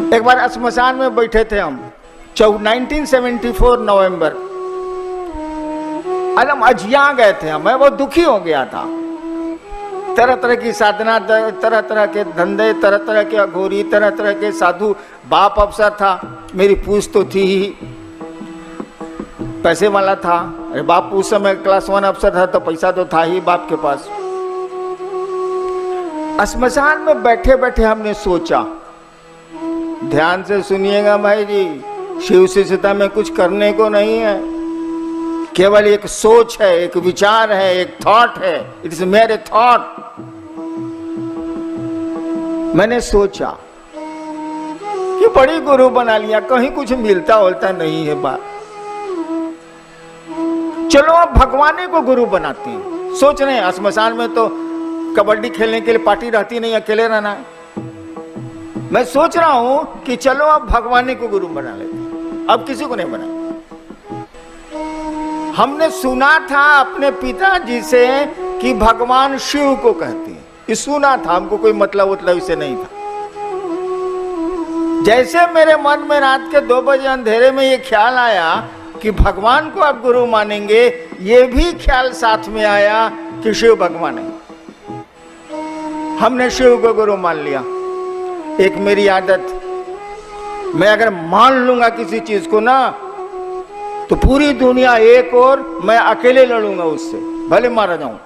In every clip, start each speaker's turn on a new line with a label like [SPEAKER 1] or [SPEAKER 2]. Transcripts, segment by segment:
[SPEAKER 1] एक बार श्मशान में बैठे थे हम 1974 नवंबर। आज हम अजिया गए थे, मैं बहुत दुखी हो गया था। तरह तरह की साधना, तरह तरह के धंधे, तरह तरह के अघोरी, तरह तरह के साधु। बाप अफसर था, मेरी पूछ तो थी ही, पैसे वाला था। अरे बाप उस समय क्लास 1 अफसर था तो पैसा तो था ही बाप के पास। श्मशान में बैठे बैठे हमने सोचा, ध्यान से सुनिएगा भाई जी, शिव शिष्यता में कुछ करने को नहीं है, केवल एक सोच है, एक विचार है, एक थॉट है। इट इज मेरे थॉट। मैंने सोचा कि बड़ी गुरु बना लिया, कहीं कुछ मिलता होता नहीं है बात। चलो अब भगवान को गुरु बनाते हैं। सोच रहे हैं श्मशान में तो कबड्डी खेलने के लिए पार्टी रहती नहीं, अकेले रहना है। मैं सोच रहा हूं कि चलो अब भगवान को गुरु बना लेते हैं, अब किसी को नहीं बना। हमने सुना था अपने पिताजी से कि भगवान शिव को कहते हैं, ये सुना था, हमको कोई मतलब इससे नहीं था। जैसे मेरे मन में रात के 2 बजे अंधेरे में ये ख्याल आया कि भगवान को आप गुरु मानेंगे, ये भी ख्याल साथ में आया कि शिव भगवान है। हमने शिव को गुरु मान लिया। एक मेरी आदत, मैं अगर मान लूंगा किसी चीज को ना, तो पूरी दुनिया एक और मैं अकेले लड़ूंगा उससे, भले मारा जाऊं।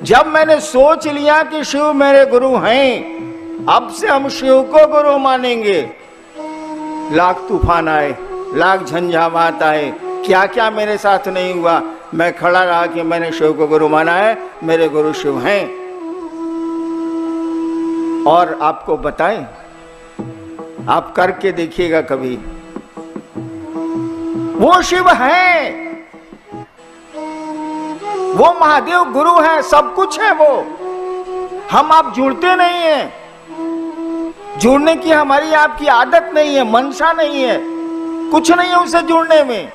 [SPEAKER 1] जब मैंने सोच लिया कि शिव मेरे गुरु हैं, अब से हम शिव को गुरु मानेंगे, लाख तूफान आए, लाख झंझावात आए, क्या क्या मेरे साथ नहीं हुआ, मैं खड़ा रहा कि मैंने शिव को गुरु माना है, मेरे गुरु शिव हैं। और आपको बताएं, आप करके देखिएगा कभी, वो शिव है, वो महादेव गुरु है, सब कुछ है वो। हम आप जुड़ते नहीं हैं, जुड़ने की हमारी आपकी आदत नहीं है, मनसा नहीं है, कुछ नहीं है उससे जुड़ने में।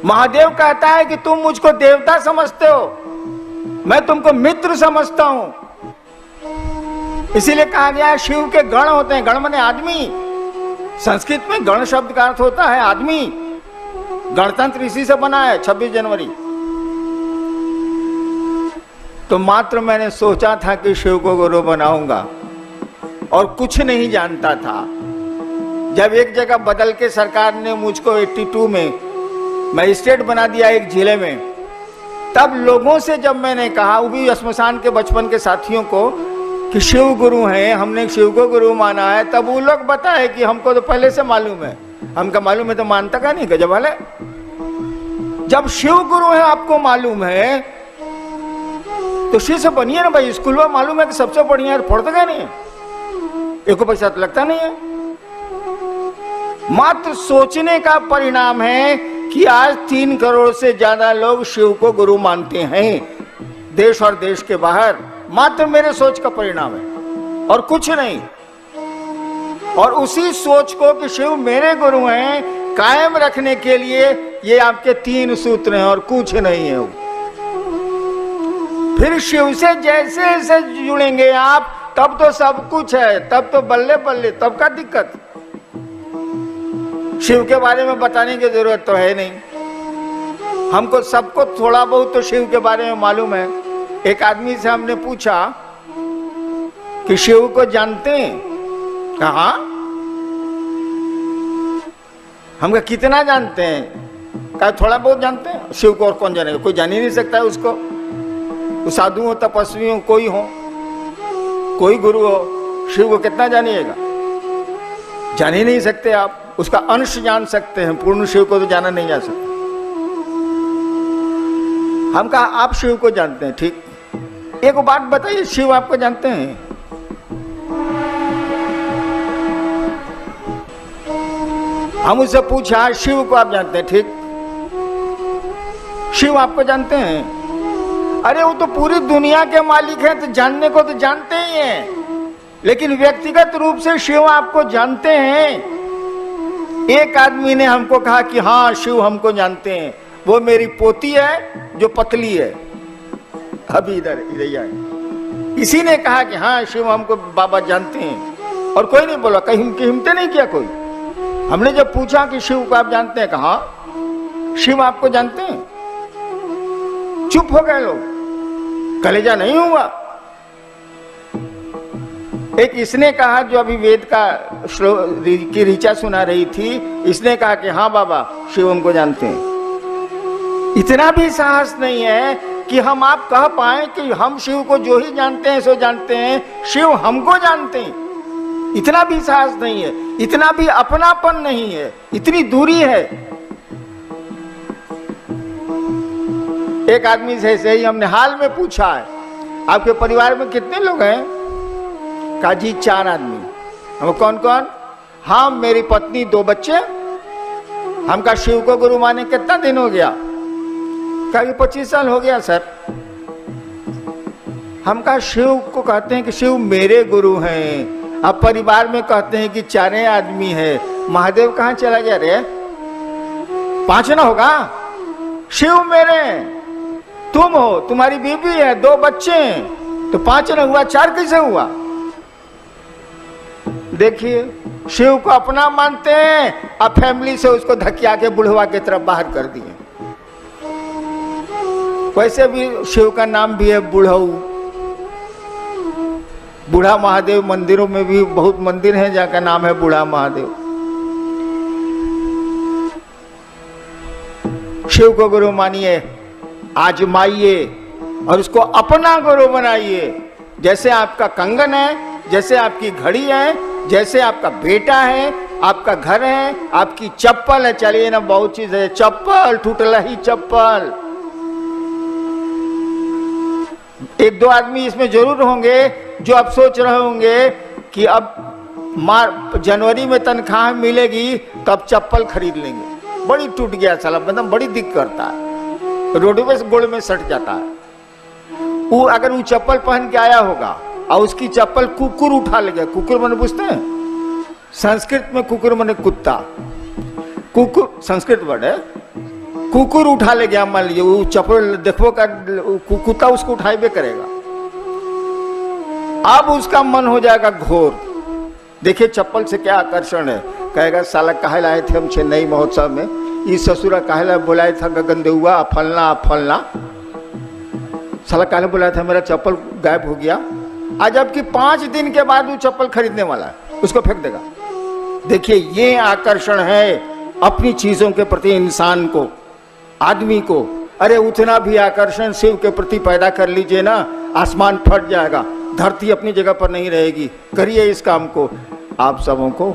[SPEAKER 1] महादेव कहता है कि तुम मुझको देवता समझते हो, मैं तुमको मित्र समझता हूं। इसीलिए कहा गया है शिव के गण होते हैं, गण माने आदमी। संस्कृत में गण शब्द का अर्थ होता है आदमी। गणतंत्र इसी से बना है, 26 जनवरी। तो मात्र मैंने सोचा था कि शिव को गुरु बनाऊंगा और कुछ नहीं जानता था। जब एक जगह बदल के सरकार ने मुझको 82 में मजिस्ट्रेट बना दिया एक जिले में, तब लोगों से जब मैंने कहा, वो भी श्मशान के बचपन के साथियों को, कि शिव गुरु हैं, हमने शिव को गुरु माना है, तब वो लोग बताए कि हमको तो पहले से मालूम है। हमका मालूम है तो मानता का नहीं, गजब वाले। जब शिव गुरु है आपको मालूम है तो शिव से बनिए ना भाई। स्कूल में मालूम है कि सबसे बढ़िया है, पढ़ते का नहीं है, एक पैसा तो लगता नहीं है। मात्र सोचने का परिणाम है कि आज 3 करोड़ से ज्यादा लोग शिव को गुरु मानते हैं, देश और देश के बाहर। मात्र मेरे सोच का परिणाम है और कुछ नहीं। और उसी सोच को कि शिव मेरे गुरु हैं, कायम रखने के लिए ये आपके 3 सूत्र हैं और कुछ नहीं है। फिर शिव से जैसे जैसे जुड़ेंगे आप, तब तो सब कुछ है, तब तो बल्ले बल्ले, तब का दिक्कत। शिव के बारे में बताने की जरूरत तो है नहीं, हमको सबको थोड़ा बहुत तो शिव के बारे में मालूम है। एक आदमी से हमने पूछा कि शिव को जानते हैं? कहा हमका कितना जानते हैं? कहा थोड़ा बहुत जानते हैं। शिव को और कौन जानेगा, कोई जान ही नहीं सकता है उसको। तो साधु हो, तपस्वी हो, कोई हो, कोई गुरु हो, शिव को कितना जानिएगा? जान ही नहीं सकते आप। उसका अंश जान सकते हैं, पूर्ण शिव को तो जाना नहीं जा सकता। हम कहा आप शिव को जानते हैं, ठीक। एक बात बताइए, शिव आपको जानते हैं? हम उससे पूछा शिव को आप जानते हैं, ठीक। शिव आपको जानते हैं? अरे वो तो पूरी दुनिया के मालिक हैं, तो जानने को तो जानते ही हैं, लेकिन व्यक्तिगत रूप से शिव आपको जानते हैं? एक आदमी ने हमको कहा कि हाँ शिव हमको जानते हैं, वो मेरी पोती है जो पतली है, अभी इधर आए। इसी ने कहा कि हाँ शिव हमको बाबा जानते हैं। और कोई नहीं बोला, कहीं हिम्मत नहीं किया कोई। हमने जब पूछा कि शिव को आप जानते हैं, कहा शिव आपको जानते हैं, चुप हो गए लोग, कलेजा नहीं हुआ। एक इसने कहा, जो अभी वेद का श्लोक की ऋचा सुना रही थी, इसने कहा कि हाँ बाबा शिव हमको जानते हैं। इतना भी साहस नहीं है कि हम आप कह पाए कि हम शिव को जो ही जानते हैं सो जानते हैं, शिव हमको जानते हैं। इतना भी साहस नहीं है, इतना भी अपनापन नहीं है, इतनी दूरी है। एक आदमी से ऐसे ही हमने हाल में पूछा है, आपके परिवार में कितने लोग हैं? कहा जी 4 आदमी। हम कौन कौन? हाँ, मेरी पत्नी, 2 बच्चे। हम कहा शिव को गुरु माने कितना दिन हो गया? कहा 25 साल हो गया सर। हम कहा शिव को कहते हैं कि शिव मेरे गुरु हैं, अब परिवार में कहते हैं कि 4 आदमी है, महादेव कहाँ चला गया रे? 5 ना होगा? शिव मेरे, तुम हो, तुम्हारी बीबी है, 2 बच्चे हैं, तो 5 ना हुआ, 4 कैसे हुआ? देखिए, शिव को अपना मानते हैं, अब फैमिली से उसको धकिया के बुढ़वा की तरफ बाहर कर दिए। वैसे भी शिव का नाम भी है बुढ़ऊ, बूढ़ा महादेव। मंदिरों में भी बहुत मंदिर हैं जहाँ नाम है बूढ़ा महादेव। शिव को गुरु मानिए, आजमाइए और उसको अपना गुरु बनाइए। जैसे आपका कंगन है, जैसे आपकी घड़ी है, जैसे आपका बेटा है, आपका घर है, आपकी चप्पल है। चलिए ना, बहुत चीज है, चप्पल, टूटला ही चप्पल। 1-2 आदमी इसमें जरूर होंगे जो अब सोच रहे होंगे कि अब जनवरी में तनख्वाह मिलेगी तब चप्पल खरीद लेंगे। बड़ी टूट गया साला, मतलब बड़ी दिक्कत करता है, रोडवे से गोड़ में सट जाता है। वो अगर वो चप्पल पहन के आया होगा और उसकी चप्पल कुकुर उठा ले गया। कुकुर माने पूछते हैं, संस्कृत में कुकुर माने कुत्ता, कुकुर संस्कृत वर्ड है। कुकुर उठा ले गया, मान लीजिए वो चप्पल देखो का कुत्ता उसको उठाइबे करेगा। अब उसका मन हो जाएगा घोर। देखिए चप्पल से क्या आकर्षण है, कहेगा साला काहे लाए थे हम चेन्नई महोत्सव में, इस ससुरा काहे लाए बुलाया था गगनदेहुआ फलना फलना, साला काहे बुलाया था, मेरा चप्पल गायब हो गया। आज जबकि 5 दिन के बाद वो चप्पल खरीदने वाला है, उसको फेंक देगा। देखिए ये आकर्षण है अपनी चीजों के प्रति इंसान को, आदमी को। अरे उतना भी आकर्षण शिव के प्रति पैदा कर लीजिए ना, आसमान फट जाएगा, धरती अपनी जगह पर नहीं रहेगी। करिए इस काम को। आप सबों को